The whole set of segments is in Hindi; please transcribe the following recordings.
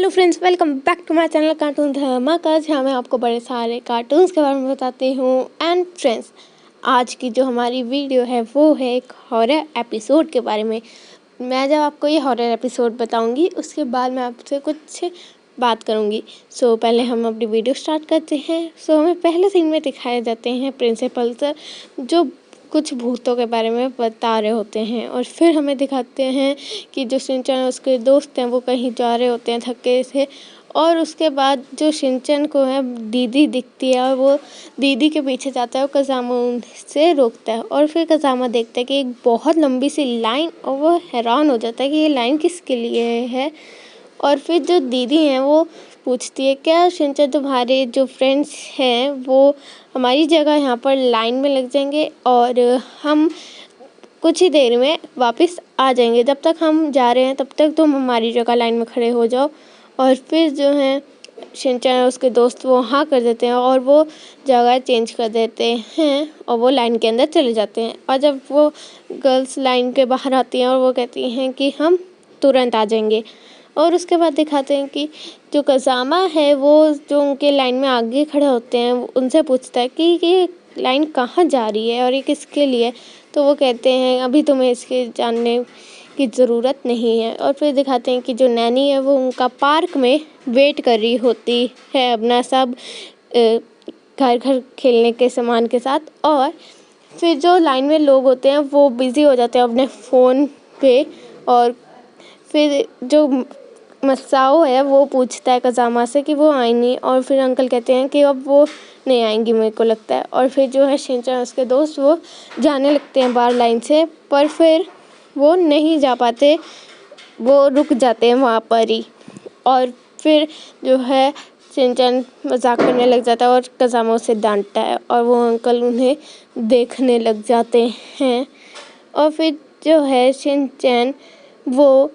Hello friends, welcome back to my channel cartoon Dhamaka, जहाँ मैं आपको बड़े सारे कार्टून्स के बारे में बताती हूँ। एंड फ्रेंड्स, आज की जो हमारी वीडियो है वो है एक हॉरर एपिसोड के बारे में। मैं जब आपको ये हॉरर एपिसोड बताऊँगी उसके बाद मैं आपसे कुछ बात करूँगी। सो पहले हम अपनी वीडियो स्टार्ट करते हैं। सो हमें पहले सीन में दिखाए जाते हैं प्रिंसिपल सर जो कुछ भूतों के बारे में बता रहे होते हैं, और फिर हमें दिखाते हैं कि जो शिनचैन उसके दोस्त हैं वो कहीं जा रहे होते हैं थके से, और उसके बाद जो शिनचैन को है दीदी दिखती है और वो दीदी के पीछे जाता है और कज़ामा उनसे रोकता है। और फिर कज़ामा देखता है कि एक बहुत लंबी सी लाइन, और वो हैरान हो जाता है कि ये लाइन किसके लिए है। और फिर जो दीदी हैं वो पूछती है, क्या शिनचैन तुम्हारे जो फ्रेंड्स हैं वो हमारी जगह यहाँ पर लाइन में लग जाएंगे और हम कुछ ही देर में वापस आ जाएंगे, जब तक हम जा रहे हैं तब तक तुम हमारी जगह लाइन में खड़े हो जाओ। और फिर जो है शिनचैन और उसके दोस्त वो हाँ कर देते हैं और वो जगह चेंज कर देते हैं और वो लाइन के अंदर चले जाते हैं। और जब वो गर्ल्स लाइन के बाहर आती हैं और वो कहती हैं कि हम तुरंत आ जाएंगे, और उसके बाद दिखाते हैं कि जो कज़ामा है वो जो उनके लाइन में आगे खड़े होते हैं उनसे पूछता है कि ये लाइन कहाँ जा रही है और ये किसके लिए। तो वो कहते हैं अभी तुम्हें इसके जानने की ज़रूरत नहीं है। और फिर दिखाते हैं कि जो नैनी है वो उनका पार्क में वेट कर रही होती है अपना सब घर घर खेलने के सामान के साथ। और फिर जो लाइन में लोग होते हैं वो बिज़ी हो जाते हैं अपने फ़ोन पे। और फिर जो मसाओ है वो पूछता है कज़ामा से कि वो आई नहीं, और फिर अंकल कहते हैं कि अब वो नहीं आएंगी मेरे को लगता है। और फिर जो है शिनचैन उसके दोस्त वो जाने लगते हैं बाहर लाइन से, पर फिर वो नहीं जा पाते, वो रुक जाते हैं वहाँ पर ही। और फिर जो है शिनचैन मजाक करने लग जाता है और कज़ामा उसे डांटता है और वो अंकल उन्हें देखने लग जाते हैं। और फिर जो है शिनचैन वो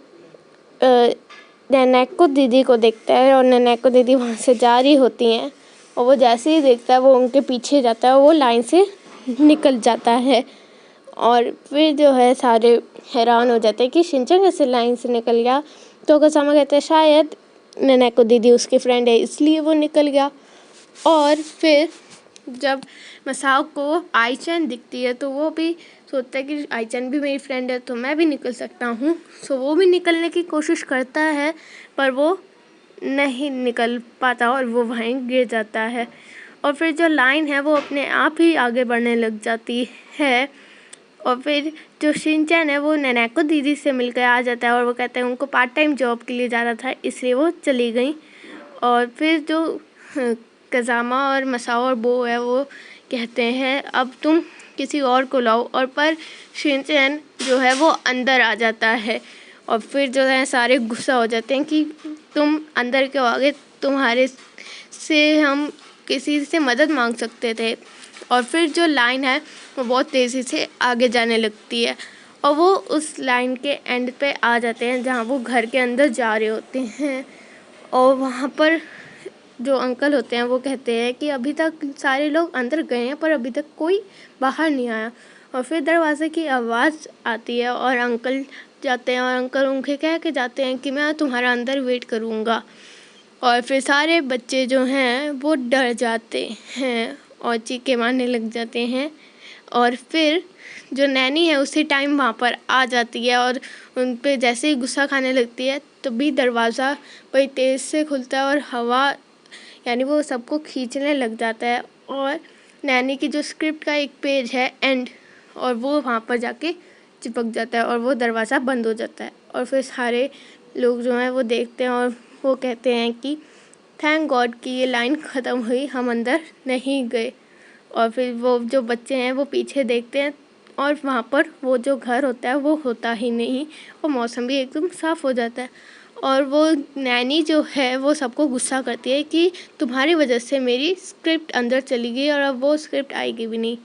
नैनेको दीदी को देखता है और नैनेको दीदी वहाँ से जा रही होती हैं, और वो जैसे ही देखता है वो उनके पीछे जाता है और वो लाइन से निकल जाता है। और फिर जो है सारे हैरान हो जाते हैं कि शिनचैन कैसे लाइन से निकल गया। तो कज़ामा कहता है शायद नैनेको दीदी उसकी फ्रेंड है इसलिए वो निकल गया। और फिर जब मसाओ को आईचैन दिखती है तो वो भी सोचता है कि आईचैन भी मेरी फ्रेंड है तो मैं भी निकल सकता हूँ। सो वो भी निकलने की कोशिश करता है पर वो नहीं निकल पाता और वो वहीं गिर जाता है। और फिर जो लाइन है वो अपने आप ही आगे बढ़ने लग जाती है। और फिर जो शिनचैन है वो नैनेको दीदी से मिलकर आ जाता है और वो कहते हैं उनको पार्ट टाइम जॉब के लिए जाना था इसलिए वो चली गई। और फिर जो कज़ामा और मसाओ और बो है वो कहते हैं अब तुम किसी और को लाओ, और पर शिनचैन जो है वो अंदर आ जाता है। और फिर जो है सारे गुस्सा हो जाते हैं कि तुम अंदर क्यों आ गए, तुम्हारे से हम किसी से मदद मांग सकते थे। और फिर जो लाइन है वो बहुत तेज़ी से आगे जाने लगती है और वो उस लाइन के एंड पे आ जाते हैं जहाँ वो घर के अंदर जा रहे होते हैं। और वहाँ पर जो अंकल होते हैं वो कहते हैं कि अभी तक सारे लोग अंदर गए हैं पर अभी तक कोई बाहर नहीं आया। और फिर दरवाज़े की आवाज़ आती है और अंकल जाते हैं और अंकल उनके कह के जाते हैं कि मैं तुम्हारा अंदर वेट करूँगा। और फिर सारे बच्चे जो हैं वो डर जाते हैं और चीखे मारने लग जाते हैं। और फिर जो नैनी है उसी टाइम वहाँ पर आ जाती है और उन पे जैसे ही गुस्सा खाने लगती है तो भी दरवाज़ा बड़ी तेज़ से खुलता है और हवा यानी वो सबको खींचने लग जाता है। और नैनी की जो स्क्रिप्ट का एक पेज है एंड, और वो वहाँ पर जाके चिपक जाता है और वो दरवाज़ा बंद हो जाता है। और फिर सारे लोग जो हैं वो देखते हैं और वो कहते हैं कि थैंक गॉड कि ये लाइन ख़त्म हुई, हम अंदर नहीं गए। और फिर वो जो बच्चे हैं वो पीछे देखते हैं और वहाँ पर वो जो घर होता है वो होता ही नहीं और मौसम भी एकदम साफ़ हो जाता है। और वो नैनी जो है वो सबको गुस्सा करती है कि तुम्हारी वजह से मेरी स्क्रिप्ट अंदर चली गई और अब वो स्क्रिप्ट आएगी भी नहीं।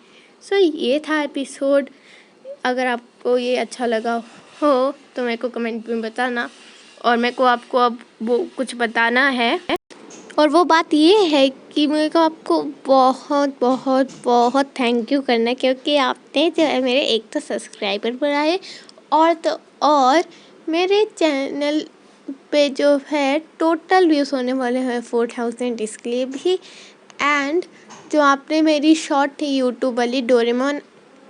सो ये था एपिसोड। अगर आपको ये अच्छा लगा हो तो मेरे को कमेंट में बताना, और मेरे को आपको अब वो कुछ बताना है। और वो बात ये है कि मेरे को आपको बहुत बहुत बहुत थैंक यू करना है, क्योंकि आपने जो है मेरे एक तो सब्सक्राइबर बढ़ाए और तो और मेरे चैनल पे जो है टोटल व्यूज़ होने वाले हैं 4000 इसके लिए भी। एंड जो आपने मेरी शॉर्ट थी यूट्यूब वाली Doraemon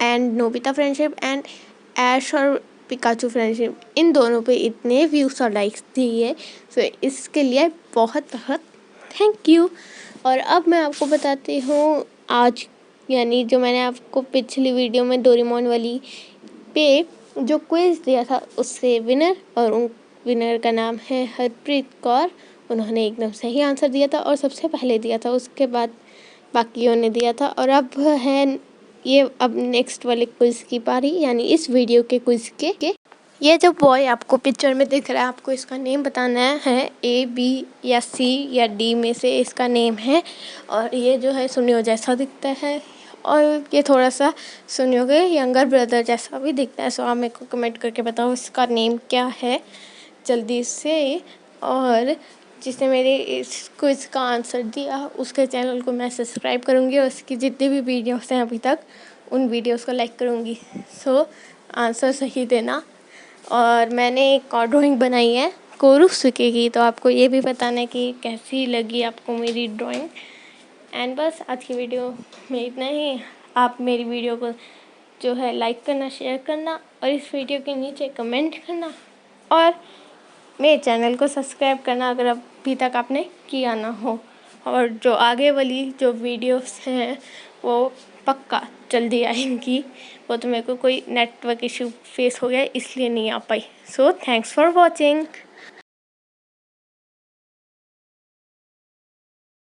and Nobita friendship and Ash और पिकाचू फ्रेंडशिप, इन दोनों पे इतने व्यूज़ और लाइक्स दिए, सो इसके लिए बहुत बहुत थैंक यू। और अब मैं आपको बताती हूँ आज, यानी जो मैंने आपको पिछली वीडियो में डोरेमोन वाली पे जो क्विज़ दिया था उससे विनर, और उन विनर का नाम है हरप्रीत कौर। उन्होंने एकदम सही आंसर दिया था और सबसे पहले दिया था, उसके बाद बाकियों ने दिया था। और अब है ये अब नेक्स्ट वाले क्विज़ की पारी, यानी इस वीडियो के क्विज़ के ये जो बॉय आपको पिक्चर में दिख रहा है, आपको इसका नेम बताना है, A B या C या D में से इसका नेम है। और ये जो है सुनियो जैसा दिखता है और ये थोड़ा सा सुनियो के यंगर ब्रदर जैसा भी दिखता है। सो आप मेरे को कमेंट करके बताओ इसका नेम क्या है जल्दी से। और जिसने मेरे इस क्विज़ का आंसर दिया उसके चैनल को मैं सब्सक्राइब करूँगी और उसकी जितनी भी वीडियोस हैं अभी तक उन वीडियोस को लाइक करूँगी। सो आंसर सही देना। और मैंने एक और ड्राइंग बनाई है कोरुसुके की, तो आपको ये भी बताना है कि कैसी लगी आपको मेरी ड्राइंग। एंड बस आज की वीडियो में इतना ही। आप मेरी वीडियो को जो है लाइक करना, शेयर करना और इस वीडियो के नीचे कमेंट करना और मेरे चैनल को सब्सक्राइब करना अगर अभी तक आपने किया ना हो। और जो आगे वाली जो वीडियोस हैं वो पक्का जल्दी आएंगी। वो तो मेरे को कोई नेटवर्क इशू फेस हो गया इसलिए नहीं आ पाई। So thanks for watching.